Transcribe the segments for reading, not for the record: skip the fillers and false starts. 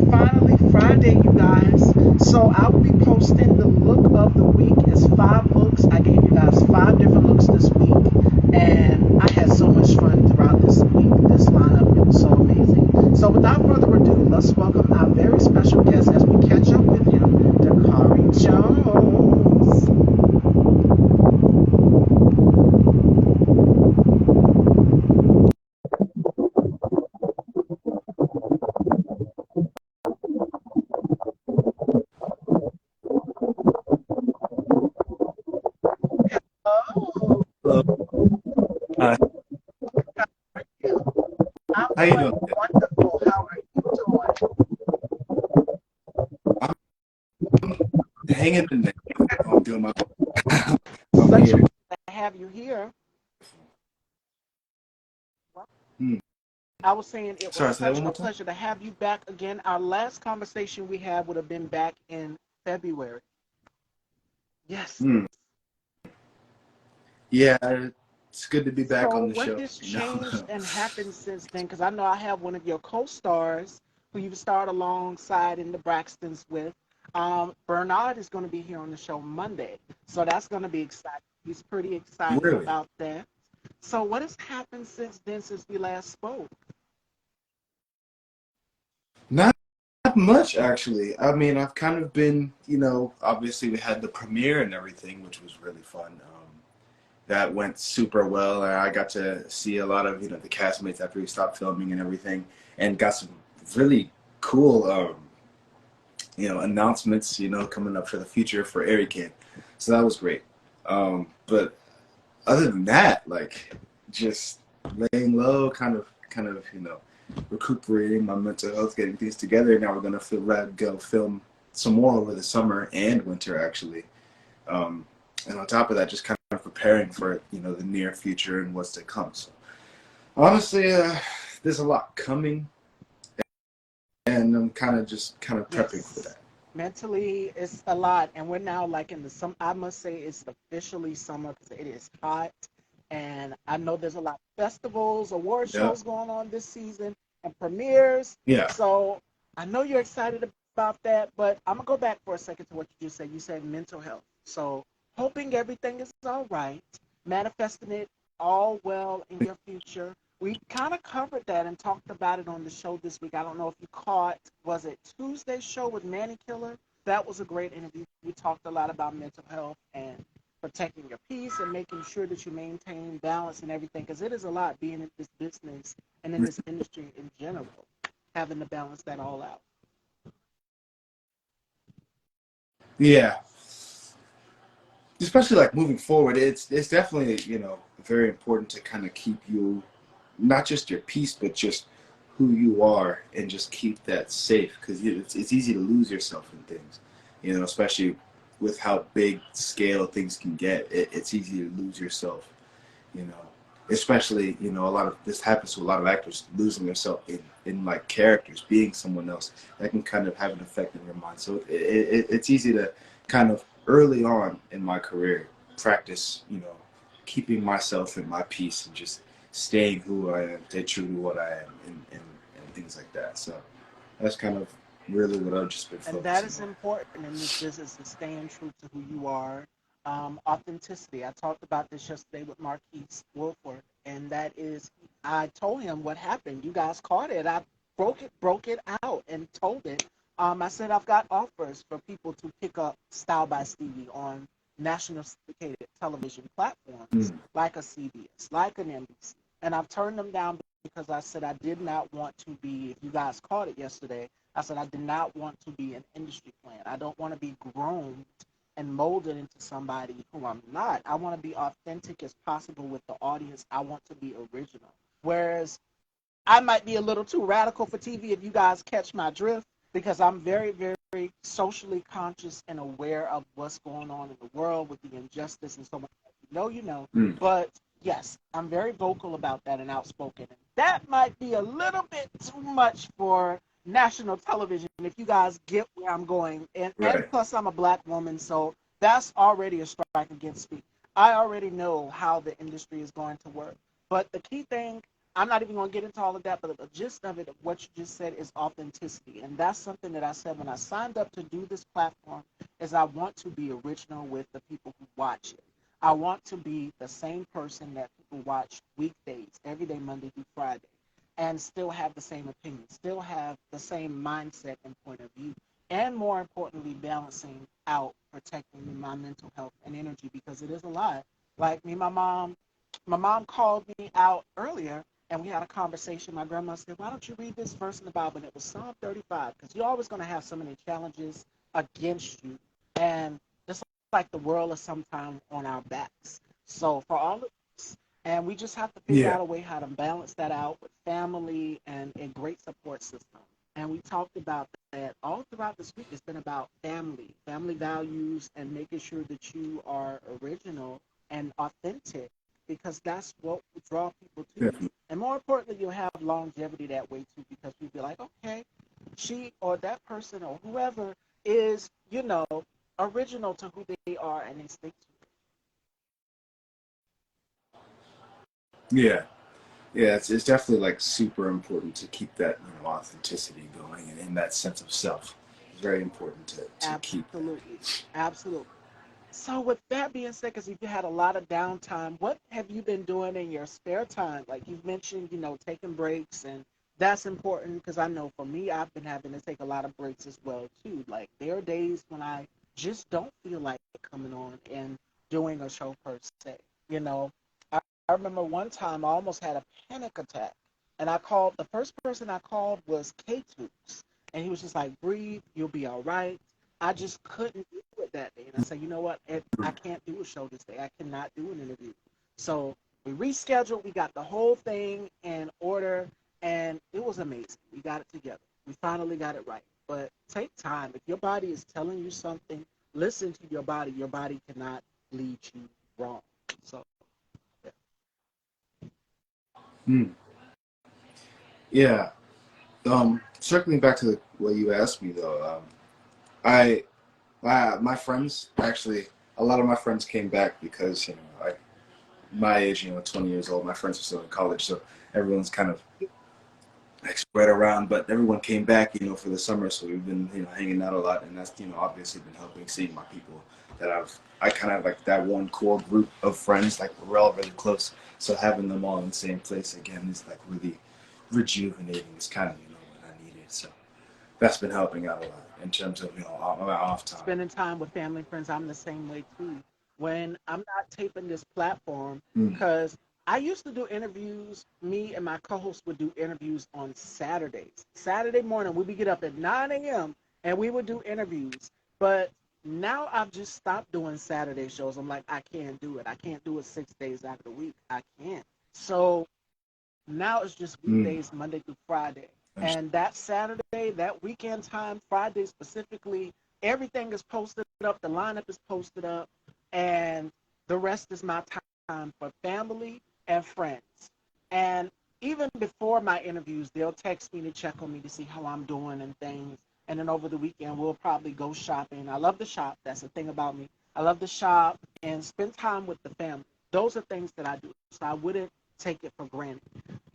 finally Friday, you guys. So I will be posting the look of the week. It's 5 looks. I gave you guys 5 different looks this week, and I had so much fun throughout this week. This lineup, it was so amazing. So without further ado, let's welcome our very special guest as we catch up with him, Dhakari Jones. Oh, Hello. Hi. how are you? I'm How you doing doing? wonderful. How are you doing? I'm hanging in there. I'm doing my. I'm Such a here. pleasure to have you here. Hmm. I was saying it was Sorry, say that such one a more time. pleasure to have you back again. Our last conversation we had would have been back in February. Yes. Hmm. Yeah, it's good to be back So on the what show. has changed and happened since then? Because I know I have one of your co-stars who you've starred alongside in the Braxtons with. Bernard is going to be here on the show Monday, so that's going to be exciting. He's pretty excited Really? about that. So what has happened since then, since we last spoke? Not much actually. I mean, I've kind of been, obviously we had the premiere and everything, which was really fun. That went super well, and I got to see a lot of, the castmates after we stopped filming and everything, and got some really cool, announcements, coming up for the future for Erican. So that was great. But other than that, like just laying low, kind of, recuperating my mental health, getting things together. Now we're gonna go film some more over the summer and winter, actually. Um, and on top of that, just kind of preparing for the near future and what's to come. So honestly, there's a lot coming, and I'm kind of prepping for Yes. that. Mentally, it's a lot. And we're now like in the some I must say it's officially summer because it is hot. And I know there's a lot of festivals, award Yeah, shows going on this season and premieres. yeah, So I know you're excited about that, but I'm gonna go back for a second to what you just said. You said mental health. So hoping everything is all right, manifesting it all well in your future. We kind of covered that and talked about it on the show this week. I don't know if you caught, was it Tuesday's show with Manny Killer? That was a great interview. We talked a lot about mental health and protecting your peace and making sure that you maintain balance and everything because it is a lot being in this business and in this industry in general, having to balance that all out. yeah. Especially like moving forward, it's definitely very important to kind of keep you not just your peace, but just who you are, and just keep that safe because it's easy to lose yourself in things, especially with how big scale things can get. It's easy to lose yourself, you know, especially a lot of this happens to a lot of actors losing themselves in like characters, being someone else. That can kind of have an effect in your mind. So it's easy to kind of early on in my career practice, keeping myself in my peace and just staying who I am, stay true to what I am, and things like that. So that's kind of really what I've just been And that focusing is on. important in this business is staying true to who you are. Authenticity. I talked about this yesterday with Marquise Wolford, and that is, I told him what happened. You guys caught it. I broke it out, and told it. I said I've got offers for people to pick up Style by Stevie on national syndicated television platforms Mm, like a CBS, like an NBC, and I've turned them down because I said I did not want to be. If you guys caught it yesterday, I said I did not want to be an industry plant. I don't want to be groomed and molded into somebody who I'm not. I want to be authentic as possible with the audience. I want to be original. Whereas I might be a little too radical for TV if you guys catch my drift because I'm very, very socially conscious and aware of what's going on in the world with the injustice and so much. You know. mm, But yes, I'm very vocal about that and outspoken. And that might be a little bit too much for national television if you guys get where I'm going. And right. plus, I'm a black woman, so that's already a strike against me. I already know how the industry is going to work. But the key thing I'm not even going to get into all of that, but the gist of it, of what you just said, is authenticity. And that's something that I said when I signed up to do this platform, is I want to be original with the people who watch it. I want to be the same person that people watch weekdays, every day, Monday through Friday, and still have the same opinion, still have the same mindset and point of view, and more importantly, balancing out, protecting my mental health and energy, because it is a lot. Like me, my mom called me out earlier and we had a conversation. My grandma said, "Why don't you read this verse in the Bible?" And it was Psalm 35, because you're always going to have so many challenges against you. And just like the world is sometimes on our backs. So for all of us, and we just have to figure Yeah, out a way how to balance that out with family and a great support system. And we talked about that all throughout this week. It's been about family, family values, and making sure that you are original and authentic, because that's what will draw people to you. definitely. And more importantly, you'll have longevity that way too, because you'll be like, okay, she or that person or whoever is, original to who they are, and they stick to Yeah. Yeah, it's definitely like super important to keep that authenticity going and that sense of self. It's very important it. to keep that. Absolutely. Absolutely. So with that being said, because you've had a lot of downtime, what have you been doing in your spare time? Like you've mentioned, taking breaks, and that's important, because I know for me, I've been having to take a lot of breaks as well too. Like there are days when I just don't feel like coming on and doing a show per se. You know, I remember one time I almost had a panic attack, and the first person I called was K-Tubes, and he was just like, "Breathe, you'll be all right." I just couldn't do it that day. And I said, you know what? I can't do a show this day. I cannot do an interview. So we rescheduled. We got the whole thing in order, and it was amazing. We got it together. We finally got it right. But take time. If your body is telling you something, listen to your body. Your body cannot lead you wrong. So, yeah. Hmm. Yeah. Circling back to what you asked me though, I my friends actually, a lot of my friends came back because my age, 20 years old, my friends are still in college, so everyone's kind of like spread around, but everyone came back, for the summer, so we've been, hanging out a lot, and that's, obviously been helping seeing my people that I kind of like that one core group of friends, like we're all really close, so having them all in the same place again is like really rejuvenating. It's kind of, what I needed, so that's been helping out a lot in terms of, my off time. Spending time with family and friends, I'm the same way too. When I'm not taping this platform, Mm. because I used to do interviews, me and my co-host would do interviews on Saturdays. Saturday morning, we would get up at 9 a.m. and we would do interviews. But now I've just stopped doing Saturday shows. I'm like, I can't do it. I can't do it 6 days out of the week. I can't. So now it's just Mm. weekdays, Monday through Friday. And that Saturday, that weekend time, Friday specifically, everything is posted up. The lineup is posted up. And the rest is my time for family and friends. And even before my interviews, they'll text me to check on me to see how I'm doing and things. And then over the weekend, we'll probably go shopping. I love to shop. That's the thing about me. I love to shop and spend time with the family. Those are things that I do. So I wouldn't take it for granted.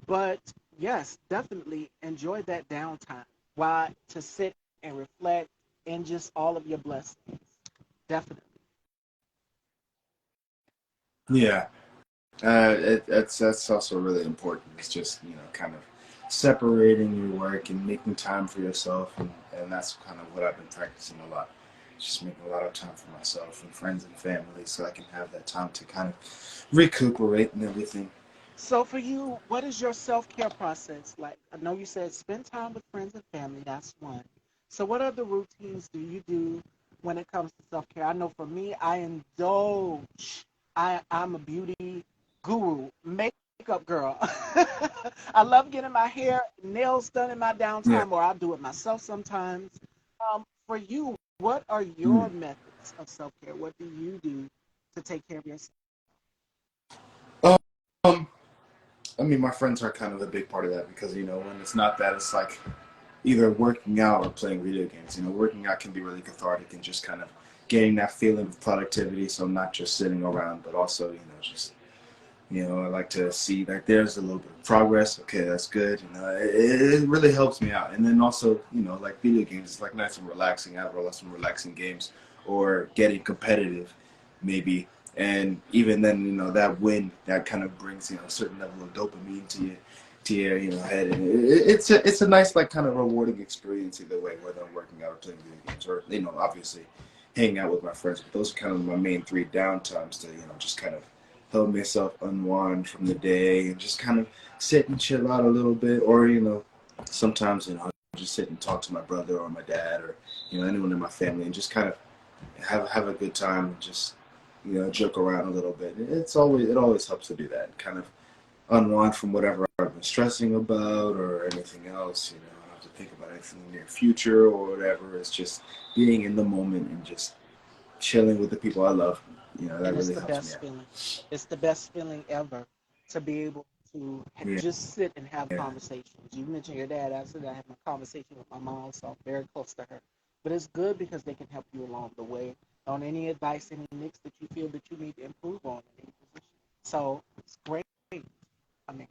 But yes, definitely enjoy that downtime. Why? To sit and reflect in just all of your blessings. Definitely. Yeah. That's also really important. It's just kind of separating your work and making time for yourself, and that's kind of what I've been practicing a lot. Just making a lot of time for myself and friends and family, so I can have that time to kind of recuperate and everything. So for you, what is your self-care process like? I know you said spend time with friends and family. That's one. So what other routines do you do when it comes to self-care? I know for me, I indulge. I'm a beauty guru, makeup girl. I love getting my hair, nails done in my Yeah. downtime, or I'll do it myself sometimes. For you, what are your Mm. methods of self-care? What do you do to take care of yourself? Um, I mean, my friends are kind of a big part of that because when it's not that, it's like either working out or playing video games. Working out can be really cathartic and just kind of getting that feeling of productivity. So not just sitting around, but also just You know, I like to see like there's a little bit of progress. Okay, that's good. You know, it really helps me out. And then also, you know, like video games, it's like nice and relaxing. I roll some relaxing games or getting competitive, maybe. And even then, you know, that win that kind of brings, you know, a certain level of dopamine to your, you know, head. And it's a nice like kind of rewarding experience either way, whether I'm working out or playing video games or, you know, obviously hanging out with my friends. But those are kind of my main three downtimes to, you know, just kind of help myself unwind from the day and just kind of sit and chill out a little bit. Or, you know, sometimes, you know, I'll just sit and talk to my brother or my dad or, you know, anyone in my family and just kind of have a good time and just, you know, joke around a little bit. It always helps to do that. Kind of unwind from whatever I've been stressing about or anything else. You know, I don't have to think about anything in the near future or whatever. It's just being in the moment and just chilling with the people I love. You know, that And it's really the helps me best out. feeling. It's the best feeling ever to be able to Yeah, just sit and have yeah. conversations. You mentioned your dad. I said I have my conversation with my mom, so I'm very close to her. But it's good because they can help you along the way on any advice, any nicks that you feel that you need to improve on in any position. So it's great. Amazing.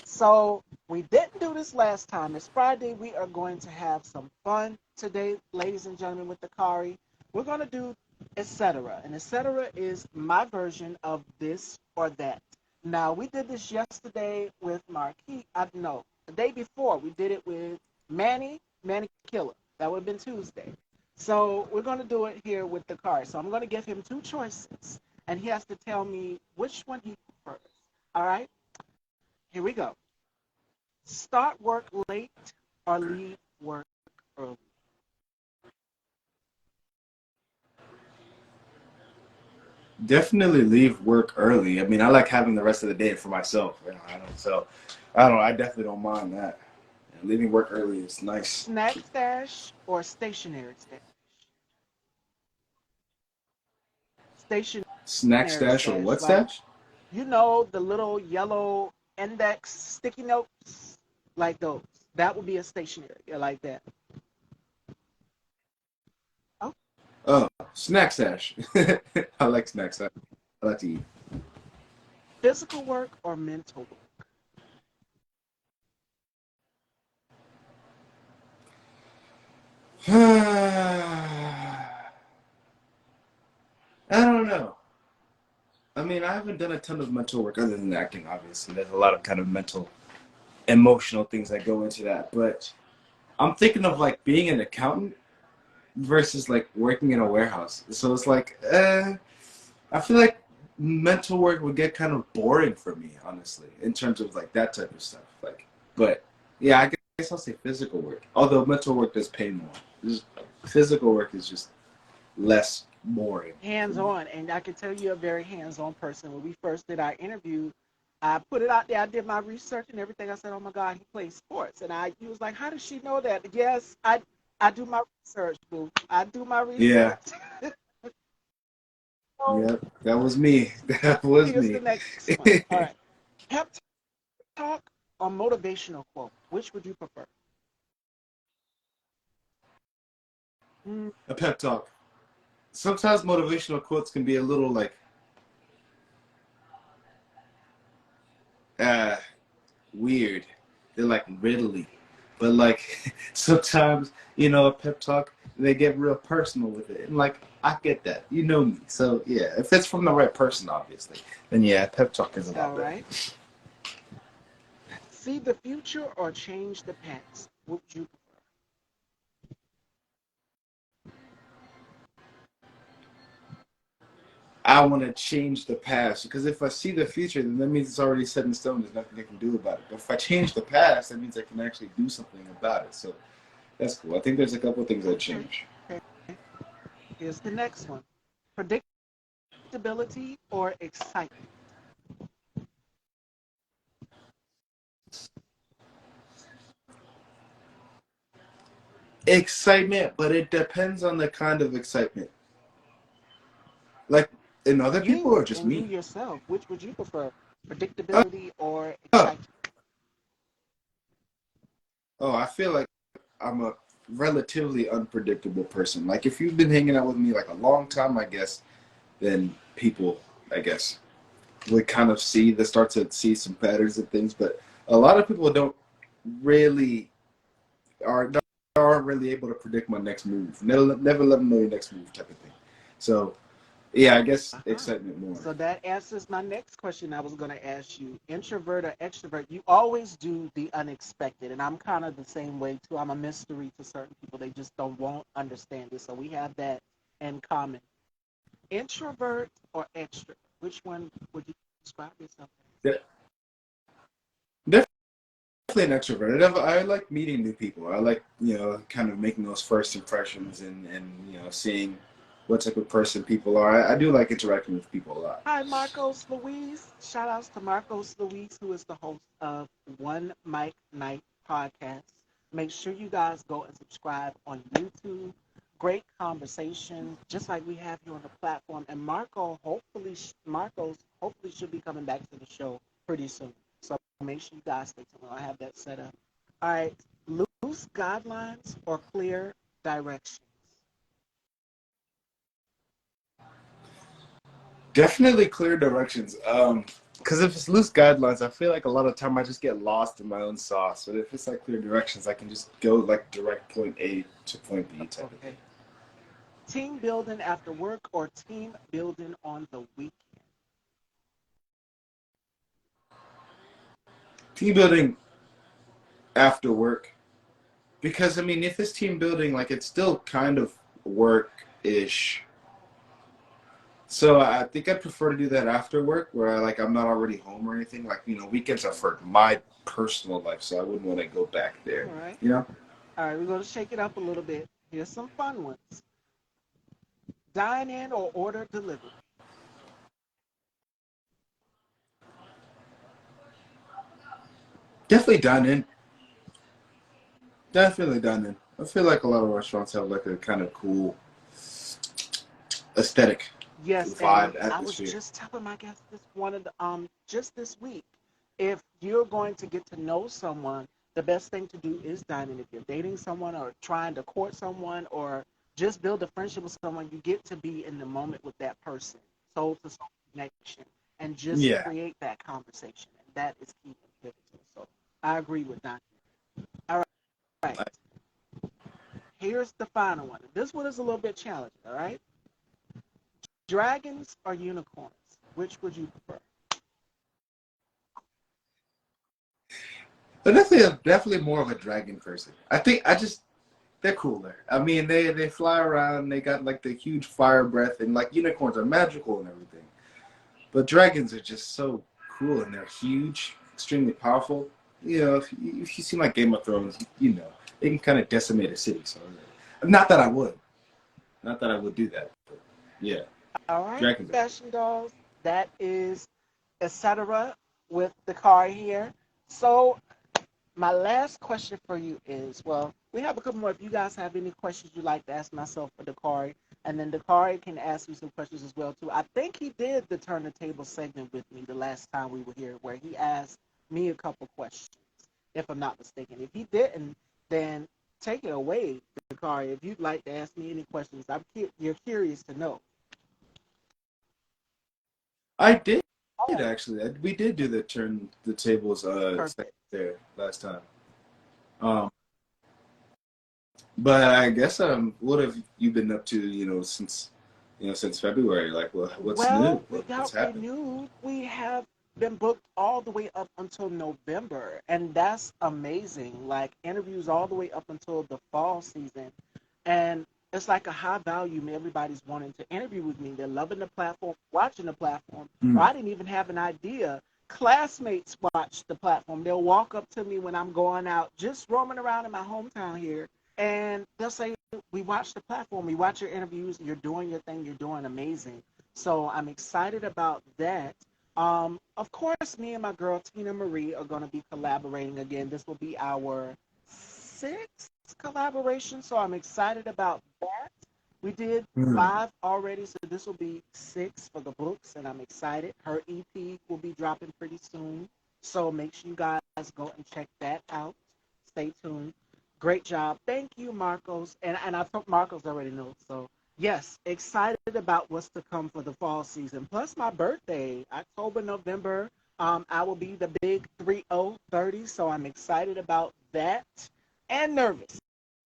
So we didn't do this last time. It's Friday. We are going to have some fun today, ladies and gentlemen, with Dhakari. We're going to do etc. And etc. is my version of this or that. Now we did this yesterday with Marquis. I know the day before we did it with Manny Killer. That would have been Tuesday. So we're going to do it here with Dhakari. So I'm going to give him two choices, and he has to tell me which one he prefers. All right. Here we go. Start work late or leave work early. Definitely leave work early. I mean, I like having the rest of the day for myself. You know, I don't so I don't. I definitely don't mind that. And leaving work early is nice. Snack stash or stationary stash? Snack Stationary stash or stash. what Like, stash? you know, the little yellow index sticky notes, like those. That would be a stationary. You like that. Oh, Oh, snack stash. I like snack stash. I like to eat. physical work or mental work? I don't know. I mean, I haven't done a ton of mental work other than acting. Obviously, there's a lot of kind of mental, emotional things that go into that. But I'm thinking of like being an accountant versus like working in a warehouse. So it's like, I feel like mental work would get kind of boring for me, honestly, in terms of like that type of stuff. Like, but yeah, I guess I'll say physical work. Although mental work does pay more. Just, physical work is just less boring for Hands me. on, and I can tell you're a very hands on person. When we first did our interview, I put it out there. I did my research and everything. I said, "Oh my God, he plays sports," and he was like, "How does she know that?" Yes, I do my research, boo. I do my Yeah, research. So yeah, that was me. That was here's the me. next one. All right, pep talk or motivational quote? Which would you prefer? Mm, A pep talk. Sometimes motivational quotes can be a little like, uh, weird. They're like riddly. But like sometimes, you know, a pep talk, they get real personal with it. And like I get that. You know me. So yeah, if it's from the right person obviously, then yeah, pep talk is a lot all better. right. See the future or change the past? What would you prefer? I want to change the past because if I see the future, then that means it's already set in stone. There's nothing I can do about it. But if I change the past, that means I can actually do something about it. So that's cool. I think there's a couple of things I'd Okay. change. Okay. Here's the next one. Predictability or excitement? Excitement, but it depends on the kind of excitement. Like in other people or You just and you me? yourself, which would you prefer? Oh, Predictability or oh, excitement? oh, I feel like I'm a relatively unpredictable person. Like if you've been hanging out with me like a long time, I guess, then people, I guess. would kind of start to see some patterns and things, but a lot of people don't really are aren't really able to predict my next move. Never let them know your next move type of thing. So yeah, I guess Uh-huh. excitement more. So that answers my next question I was going to ask you. Introvert or extrovert? You always do the unexpected, and I'm kind of the same way too. I'm a mystery to certain people. They just don't won't understand it. So we have that in common. Introvert or extrovert? Which one would you describe yourself Yeah, definitely an extrovert. I like meeting new people. I like, kind of making those first impressions and seeing what type of person people are. I do like interacting with people a lot. Hi, Marcos Louise. Shout outs to Marcos Louise, who is the host of One Mic Night podcast. Make sure you guys go and subscribe on YouTube. Great conversation, just like we have here on the platform. And Marcos hopefully should be coming back to the show pretty soon. So make sure you guys stay tuned. I have that set up. All right, loose guidelines or clear directions? Definitely clear directions. Because if it's loose guidelines, I feel like a lot of time I just get lost in my own sauce. But if it's like clear directions, I can just go like direct point A to point B type of thing. Okay. Team building after work or team building on the weekend? Team building after work, because I mean, if it's team building, like it's still kind of work ish. So I think I'd prefer to do that after work, where I'm not already home or anything. Like weekends are for my personal life, so I wouldn't want to go back there. All right. You know. All right, we're going to shake it up a little bit. Here's some fun ones. Dine in or order delivery? Definitely done in. Definitely done in. I feel like a lot of restaurants have like a kind of cool aesthetic, Yes, and vibe, I was atmosphere. just telling my guests this one of the just this week. If you're going to get to know someone, the best thing to do is dine in. If you're dating someone or trying to court someone or just build a friendship with someone, you get to be in the moment with that person, soul to soul connection, and just Yeah. create that conversation. And that is key and pivotal. So I agree with that. All right, here's the final one. This one is a little bit challenging. All right, dragons or unicorns? Which would you prefer? But definitely more of a dragon person. I think they're cooler. I mean, they fly around. They got like the huge fire breath, and like unicorns are magical and everything. But dragons are just so cool, and they're huge, extremely powerful. If you see like Game of Thrones, they can kind of decimate a city. So, not that I would, not that I would do that. But yeah, All right, dragons are cool. fashion dolls. That is etc. with the car here. So my last question for you is, well, we have a couple more. If you guys have any questions you'd like to ask myself for Dakari, and then Dakari can ask you some questions as well too. I think he did the turn the table segment with me the last time we were here, where he asked me a couple questions, if I'm not mistaken. If he didn't, then take it away, Dakari. If you'd like to ask me any questions, you're curious to know. I did Oh, actually. We did do the turn the tables segment perfect. there last time. Um, but I guess what have you been up to? Since February. Like, well, what's new? Well, we What's got happened? renewed. We have been booked all the way up until November, and that's amazing. Like interviews all the way up until the fall season, and it's like a high value. Everybody's wanting to interview with me. They're loving the platform, watching the platform. Or Mm. I didn't even have an idea. Classmates watch the platform. They'll walk up to me when I'm going out, just roaming around in my hometown here, and they'll say, we watch the platform, we watch your interviews, you're doing your thing, you're doing amazing. So I'm excited about that. Of course, me and my girl Tina Marie are going to be collaborating again. This will be our sixth collaboration, so I'm excited about that. We did Mm. five already, so this will be six for the books, and I'm excited. Her EP will be dropping pretty soon, so make sure you guys go and check that out. Stay tuned. Great job. Thank you, Marcos. And I thought Marcos already knows, so Yes, excited about what's to come for the fall season. Plus my birthday, October, November. I will be the big 30, so I'm excited about that and nervous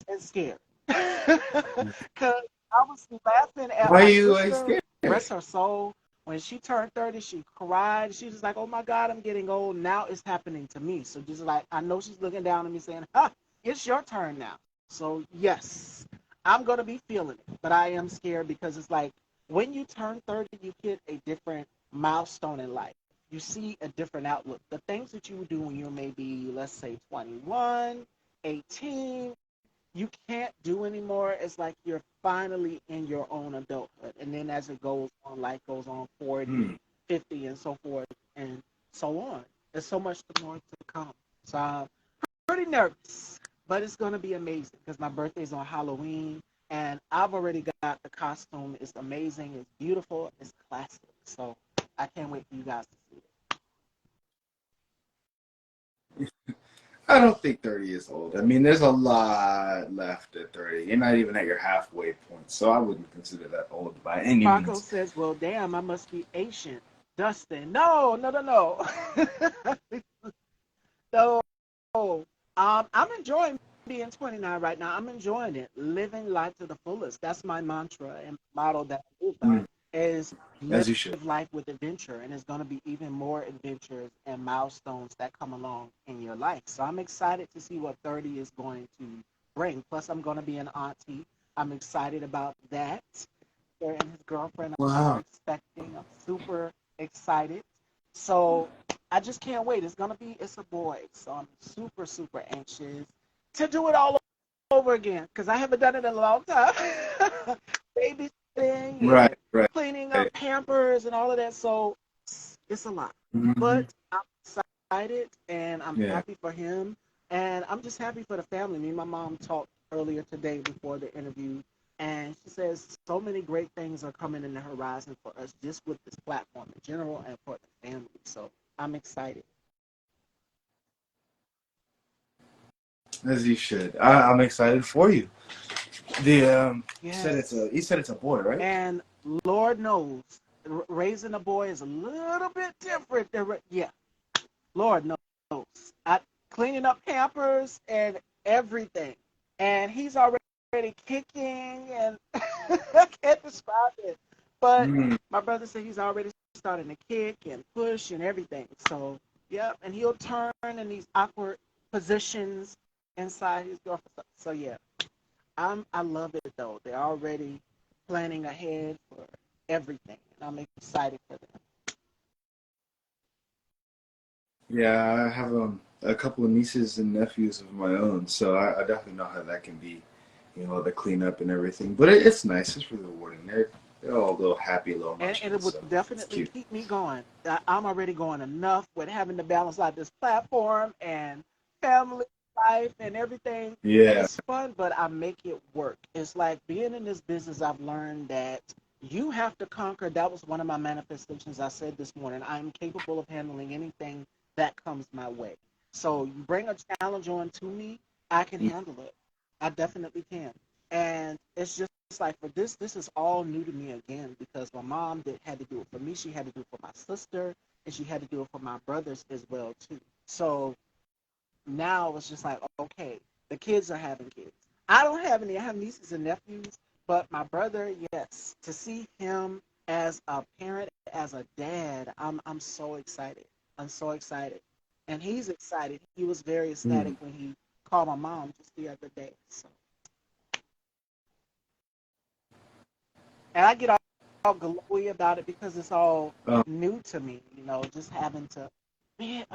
and scared. Because I was laughing at Why are my you like sister, scared? rest her soul. When she turned 30, she cried. She was like, oh my God, I'm getting old. Now it's happening to me. So just like, I know she's looking down at me saying, huh, it's your turn now. So yes, I'm going to be feeling it. But I am scared because it's like when you turn 30, you hit a different milestone in life. You see a different outlook. The things that you would do when you're maybe, let's say, 21, 18, you can't do anymore. It's like you're finally in your own adulthood. And then as it goes on, life goes on 40, Hmm. 50, and so forth and so on. There's so much more to come. So I'm pretty nervous, but it's going to be amazing because my birthday's on Halloween and I've already got the costume. It's amazing. It's beautiful. It's classic. So I can't wait for you guys to see it. I don't think 30 is old. I mean, there's a lot left at 30. You're not even at your halfway point, so I wouldn't consider that old by any Marco means. says, well, damn, I must be ancient. Dustin, no, no, no, no. No, I'm enjoying being 29 right now. I'm enjoying it, living life to the fullest. That's my mantra and motto that I live by Mm, is live as you should. life with adventure, and it's going to be even more adventures and milestones that come along in your life. So I'm excited to see what 30 is going to bring. Plus, I'm going to be an auntie. I'm excited about that. And his girlfriend are Wow. expecting. I'm super excited. So I just can't wait. It's a boy. So I'm super, super anxious to do it all over again because I haven't done it in a long time. Babysitting Right, and right. cleaning up Pampers and all of that. So it's a lot. Hmm. But I'm excited and I'm Yeah. happy for him. And I'm just happy for the family. Me and my mom talked earlier today before the interview. And she says so many great things are coming in the horizon for us just with this platform in general and for the family. So I'm excited. As you should. I'm excited for you. The Yes. you said it's a boy, right? And Lord knows, raising a boy is a little bit different than, yeah, Lord knows. I cleaning up Pampers and everything. And he's already kicking and I can't describe it. But Mm. my brother said he's already starting to kick and push and everything. So, yep, and he'll turn in these awkward positions inside his girlfriend. So yeah, I love it though. They're already planning ahead for everything, and I'm excited for them. Yeah, I have a couple of nieces and nephews of my own, so I definitely know how that can be, the cleanup and everything. But it's nice. It's really rewarding. They're all a little happy, a little And it nonchalant, would so it's definitely cute. keep me going. I'm already going enough with having to balance out this platform and family life and everything. And Yeah. it's fun, but I make it work. It's like being in this business, I've learned that you have to conquer. That was one of my manifestations I said this morning. I'm capable of handling anything that comes my way. So you bring a challenge on to me, I can handle it. I definitely can. And it's just like for this is all new to me again because my mom had to do it for me. She had to do it for my sister, and she had to do it for my brothers as well too. So now it's just like, okay, the kids are having kids. I don't have any. I have nieces and nephews, but my brother, yes, to see him as a parent, as a dad, I'm so excited. I'm so excited, and he's excited. He was very ecstatic Mm. when he called my mom just the other day. So, and I get all glowy about it because it's all Um, new to me. Just having to, man,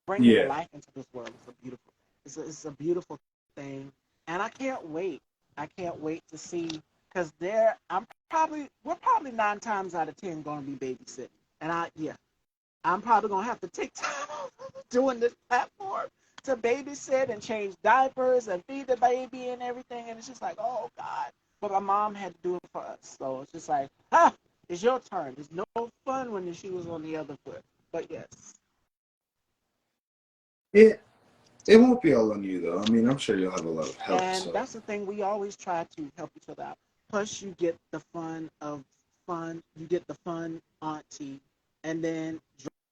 bringing yeah. life into this world is a beautiful. It's a beautiful thing, and I can't wait. I can't wait to see because we're probably 9 times out of 10 going to be babysitting, and I'm probably gonna have to take time off doing this platform to babysit and change diapers and feed the baby and everything. And it's just like, oh God. But my mom had to do it for us. So it's just like, it's your turn. It's no fun when she was on the other foot. But yes. It won't be all on you though. I mean, I'm sure you'll have a lot of help. And So that's the thing. We always try to help each other out. Plus, you get the fun of fun. You get the fun auntie, and then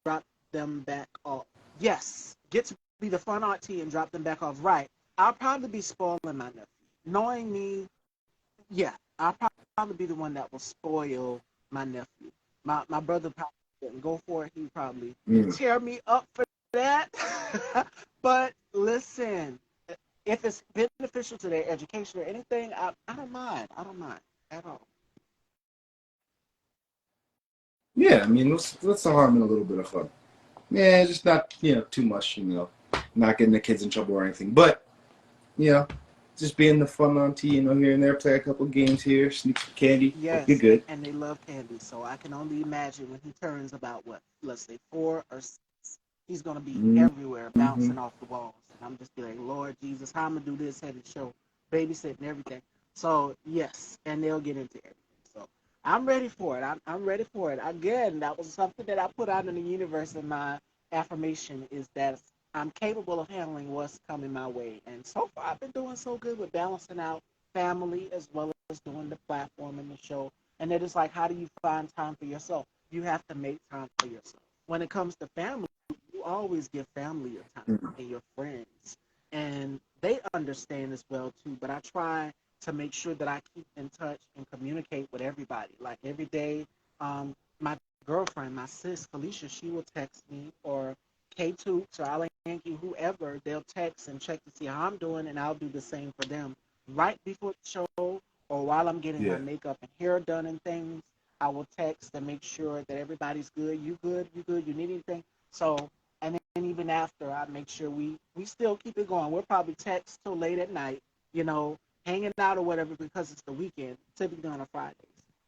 drop them back off. Yes, get to be the fun auntie and drop them back off. Right. I'll probably be spoiling my nephew. Knowing me, yeah, I'll probably be the one that will spoil my nephew. My brother probably didn't go for it. He probably Mm. tear me up for that. But listen, if it's beneficial to their education or anything, I don't mind. I don't mind at all. Yeah, I mean, what's the harm in a little bit of fun? Yeah, just not too much. Not getting the kids in trouble or anything, but you know, just being the fun auntie, here and there, play a couple games here, sneak some candy. You're Yes, good. and they love candy, so I can only imagine when he turns about what, let's say 4 or 6, he's gonna be everywhere, Mm-hmm. bouncing off the walls, and I'm just be like, Lord Jesus, how I'm gonna do this headed show, babysitting everything. So yes, and they'll get into everything. So I'm ready for it. I'm ready for it. Again, that was something that I put out in the universe, and my affirmation is that I'm capable of handling what's coming my way, and so far I've been doing so good with balancing out family as well as doing the platform and the show. And it is like, how do you find time for yourself? You have to make time for yourself. When it comes to family, you always give family your time and your friends. And they understand as well too. But I try to make sure that I keep in touch and communicate with everybody. Like every day, my girlfriend, my sis Felicia, she will text me, or K2 or Alan Yankee, whoever, they'll text and check to see how I'm doing, and I'll do the same for them right before the show or while I'm getting my Yeah. makeup and hair done and things. I will text and make sure that everybody's good. You good? You good? You need anything? So, and then even after, I make sure we still keep it going. We'll probably text till late at night, hanging out or whatever, because it's the weekend, typically on a Fridays.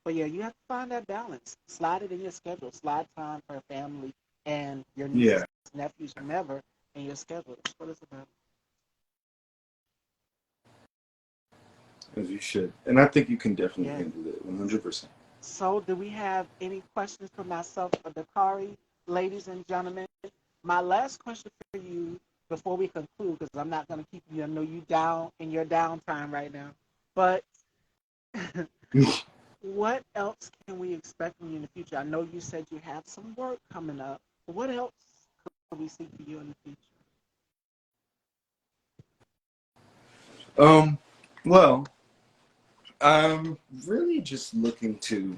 But yeah, you have to find that balance. Slide it in your schedule. Slide time for family and your nieces, Yeah, nephews, whomever in your schedule. That's what it's about. as you should, and I think you can definitely Yeah. handle it 100%. So, do we have any questions for myself or Dhakari, ladies and gentlemen? My last question for you before we conclude, because I'm not going to keep you. I know you down in your downtime right now. But what else can we expect from you in the future? I know you said you have some work coming up. But what else could we see for you in the future? um, well, I'm really just looking to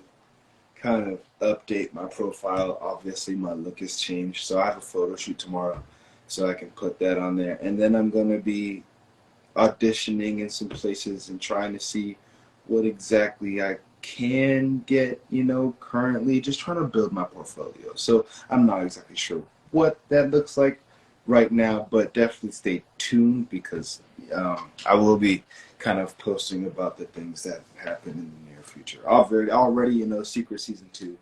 kind of update my profile. Obviously, my look has changed, so I have a photo shoot tomorrow, so I can put that on there. And then I'm gonna be auditioning in some places and trying to see what exactly I can get, currently just trying to build my portfolio. So I'm not exactly sure what that looks like right now, but definitely stay tuned because I will be kind of posting about the things that happen in the near future. Already, Secret Season 2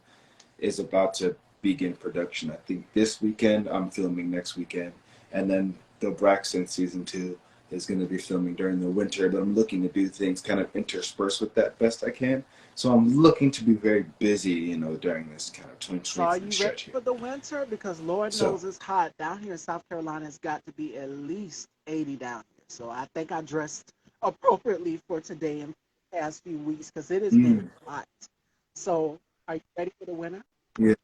is about to begin production. I think this weekend. I'm filming next weekend, and then the Braxton season 2 is going to be filming during the winter. But I'm looking to do things kind of interspersed with that best I can. So I'm looking to be very busy, during this kind of So, are 2023 you ready stretch here. for the winter? Because Lord So knows it's hot down here in South Carolina. It's got to be at least 80 down here. So, I think I dressed appropriately for today and past few weeks because it has been mm, hot. So, are you ready for the winter? yeah.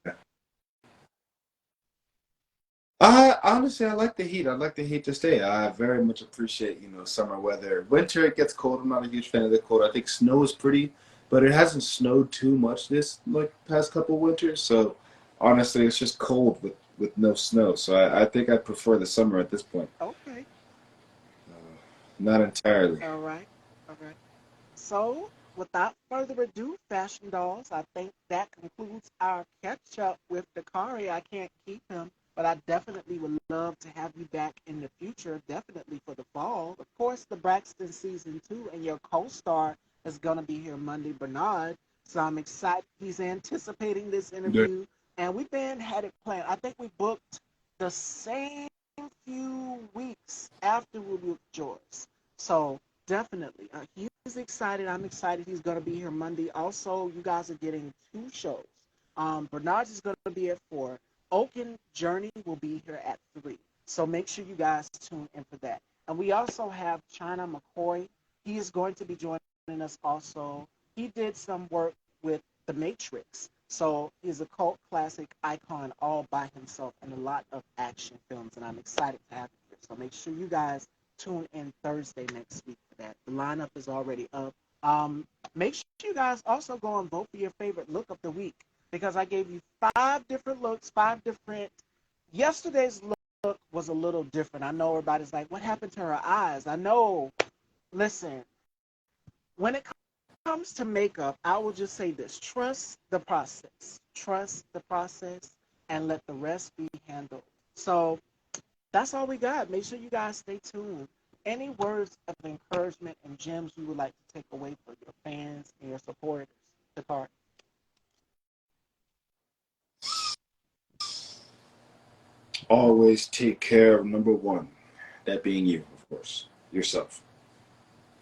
I like the heat. I like the heat to stay. I very much appreciate, summer weather. Winter, it gets cold. I'm not a huge fan of the cold. I think snow is pretty, but it hasn't snowed too much this past couple winters. So honestly, it's just cold with no snow. So I think I prefer the summer at this point. Okay. Not entirely. All right. All right. So, without further ado, fashion dolls, I think that concludes our catch up with Dakari. I can't keep him, but I definitely would love to have you back in the future, definitely for the fall. Of course, the Braxton season 2, and your co star is going to be here Monday, Bernard. So, I'm excited. He's anticipating this Good. interview, and we've had it planned. I think we booked the same few weeks after we booked yours. So, definitely. He's excited. I'm excited. He's going to be here Monday. Also, you guys are getting 2 shows. Bernard's is going to be at 4. Oaken Journey will be here at 3. So make sure you guys tune in for that. And we also have China McCoy. He is going to be joining us also. he did some work with The Matrix. So he's a cult classic icon all by himself and a lot of action films. And I'm excited to have it here. So make sure you guys tune in Thursday next week for that. The lineup is already up. Make sure you guys also go and vote for your favorite look of the week because I gave you 5 different looks, 5 different. Yesterday's look was a little different. I know everybody's like, what happened to her eyes? I know. Listen, when it comes to makeup, I will just say this: trust the process. Trust the process, and let the rest be handled. So that's all we got. Make sure you guys stay tuned. Any words of encouragement and gems you would like to take away for your fans and your supporters? Dhakari. Always take care of number one, that being you, of course, yourself.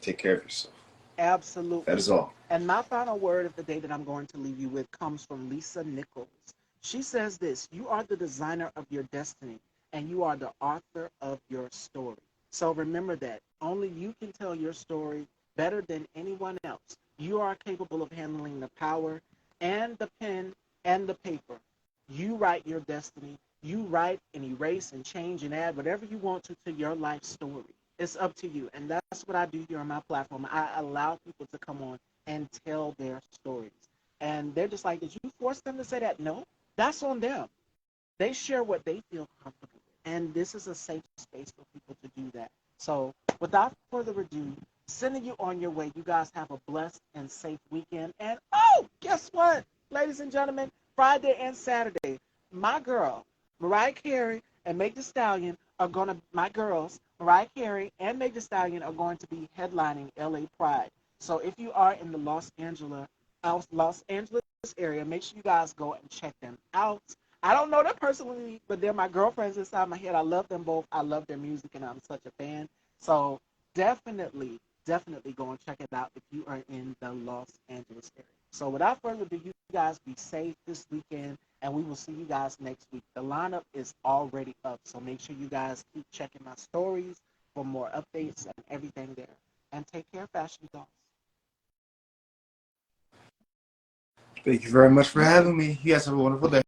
Take care of yourself. That Absolutely. is all. And my final word of the day that I'm going to leave you with comes from Lisa Nichols. She says this: you are the designer of your destiny, and you are the author of your story. So remember that. Only you can tell your story better than anyone else. You are capable of handling the power and the pen and the paper. You write your destiny. You write and erase and change and add whatever you want to your life story. It's up to you. And that's what I do here on my platform. I allow people to come on and tell their stories. And they're just like, did you force them to say that? No, that's on them. They share what they feel comfortable with. And this is a safe space for people to do that. So without further ado, sending you on your way. You guys have a blessed and safe weekend. And oh, guess what, ladies and gentlemen? Friday and Saturday, my girl, Mariah Carey and Meg Thee Stallion are going to, my girls, Mariah Carey and Meg Thee Stallion are going to be headlining LA Pride. So if you are in the Los Angeles area, make sure you guys go and check them out. I don't know them personally, but they're my girlfriends inside my head. I love them both. I love their music, and I'm such a fan. So definitely, definitely go and check it out if you are in the Los Angeles area. So without further ado, you guys be safe this weekend, and we will see you guys next week. The lineup is already up, so make sure you guys keep checking my stories for more updates and everything there. And take care, Fashion Dolls. Thank you very much for having me. You guys have a wonderful day.